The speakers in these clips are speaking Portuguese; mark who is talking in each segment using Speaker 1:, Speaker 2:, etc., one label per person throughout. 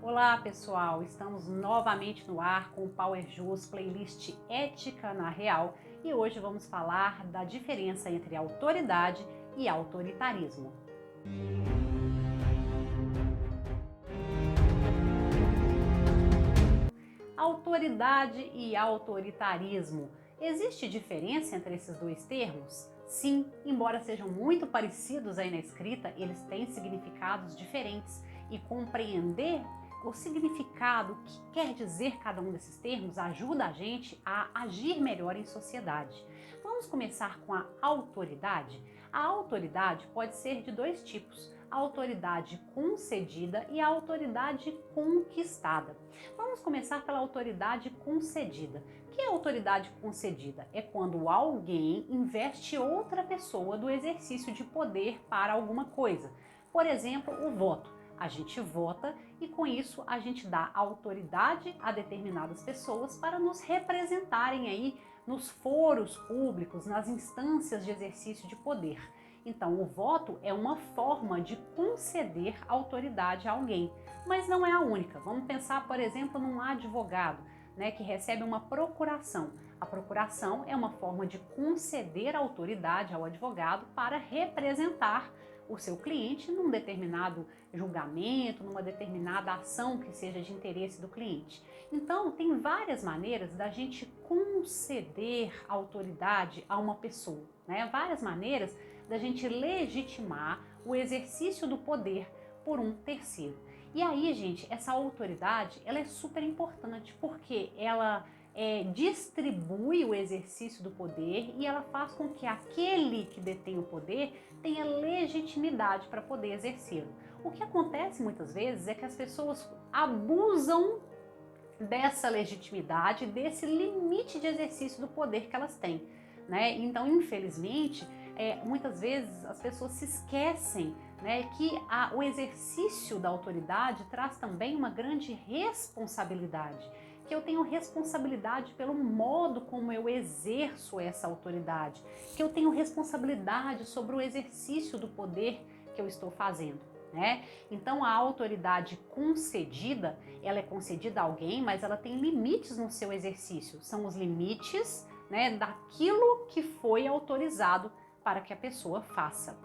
Speaker 1: Olá pessoal, estamos novamente no ar com o Power Jus Playlist Ética na Real e hoje vamos falar da diferença entre autoridade e autoritarismo. Autoridade e autoritarismo. Existe diferença entre esses dois termos? Sim, embora sejam muito parecidos aí na escrita, eles têm significados diferentes e compreender o significado, o que quer dizer cada um desses termos, ajuda a gente a agir melhor em sociedade. Vamos começar com a autoridade? A autoridade pode ser de dois tipos, a autoridade concedida e a autoridade conquistada. Vamos começar pela autoridade concedida. O que é autoridade concedida? É quando alguém investe outra pessoa do exercício de poder para alguma coisa. Por exemplo, o voto. A gente vota e com isso a gente dá autoridade a determinadas pessoas para nos representarem aí nos foros públicos, nas instâncias de exercício de poder. Então, o voto é uma forma de conceder autoridade a alguém, mas não é a única. Vamos pensar, por exemplo, num advogado, que recebe uma procuração. A procuração é uma forma de conceder autoridade ao advogado para representar o seu cliente num determinado julgamento, numa determinada ação que seja de interesse do cliente. Então, tem várias maneiras da gente conceder autoridade a uma pessoa, Várias maneiras da gente legitimar o exercício do poder por um terceiro. E aí, gente, essa autoridade, ela é super importante porque ela distribui o exercício do poder e ela faz com que aquele que detém o poder tenha legitimidade para poder exercê-lo. O que acontece muitas vezes é que as pessoas abusam dessa legitimidade, desse limite de exercício do poder que elas têm, Então, infelizmente, muitas vezes as pessoas se esquecem que o exercício da autoridade traz também uma grande responsabilidade, que eu tenho responsabilidade pelo modo como eu exerço essa autoridade, que eu tenho responsabilidade sobre o exercício do poder que eu estou fazendo. Então a autoridade concedida, ela é concedida a alguém, mas ela tem limites no seu exercício, são os limites daquilo que foi autorizado para que a pessoa faça.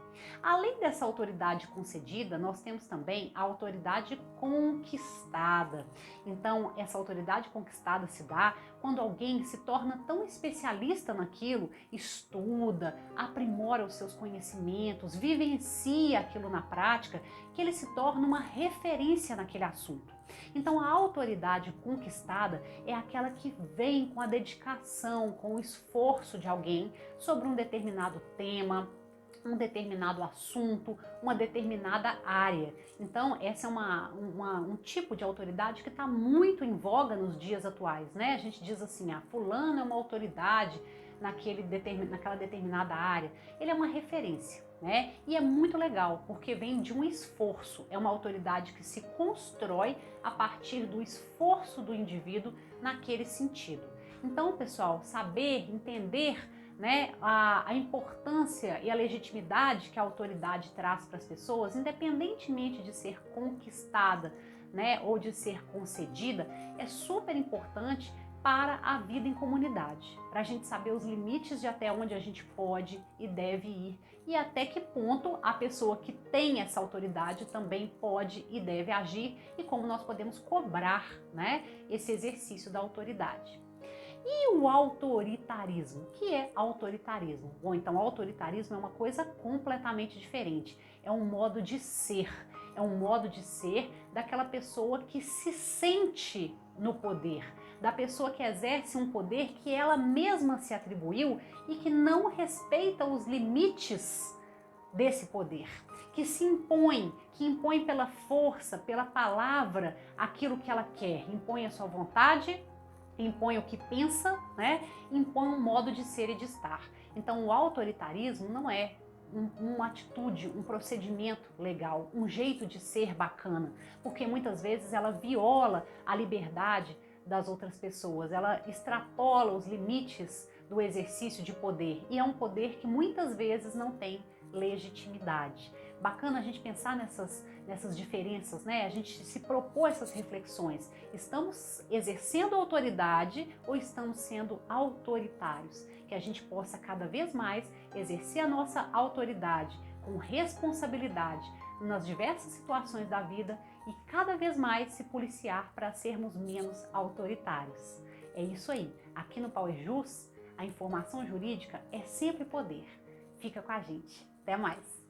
Speaker 1: Além dessa autoridade concedida, nós temos também a autoridade conquistada. Então, essa autoridade conquistada se dá quando alguém se torna tão especialista naquilo, estuda, aprimora os seus conhecimentos, vivencia aquilo na prática, que ele se torna uma referência naquele assunto. Então, a autoridade conquistada é aquela que vem com a dedicação, com o esforço de alguém sobre um determinado tema, um determinado assunto, uma determinada área. Então, essa é um tipo de autoridade que está muito em voga nos dias atuais, A gente diz assim, fulano é uma autoridade naquela determinada área. Ele é uma referência, E é muito legal, porque vem de um esforço. É uma autoridade que se constrói a partir do esforço do indivíduo naquele sentido. Então, pessoal, saber, entender a importância e a legitimidade que a autoridade traz para as pessoas, independentemente de ser conquistada, ou de ser concedida, é super importante para a vida em comunidade, para a gente saber os limites de até onde a gente pode e deve ir e até que ponto a pessoa que tem essa autoridade também pode e deve agir e como nós podemos cobrar, esse exercício da autoridade. E o autoritarismo? O que é autoritarismo? Bom, então o autoritarismo é uma coisa completamente diferente. É um modo de ser. É um modo de ser daquela pessoa que se sente no poder, da pessoa que exerce um poder que ela mesma se atribuiu e que não respeita os limites desse poder, que se impõe, que impõe pela força, pela palavra, aquilo que ela quer, impõe a sua vontade, impõe o que pensa, Impõe um modo de ser e de estar. Então o autoritarismo não é uma atitude, um procedimento legal, um jeito de ser bacana, porque muitas vezes ela viola a liberdade das outras pessoas, ela extrapola os limites do exercício de poder e é um poder que muitas vezes não tem legitimidade. Bacana a gente pensar nessas diferenças, né? A gente se propor essas reflexões. Estamos exercendo autoridade ou estamos sendo autoritários? Que a gente possa cada vez mais exercer a nossa autoridade com responsabilidade nas diversas situações da vida e cada vez mais se policiar para sermos menos autoritários. É isso aí. Aqui no Power Jus, a informação jurídica é sempre poder. Fica com a gente. Até mais!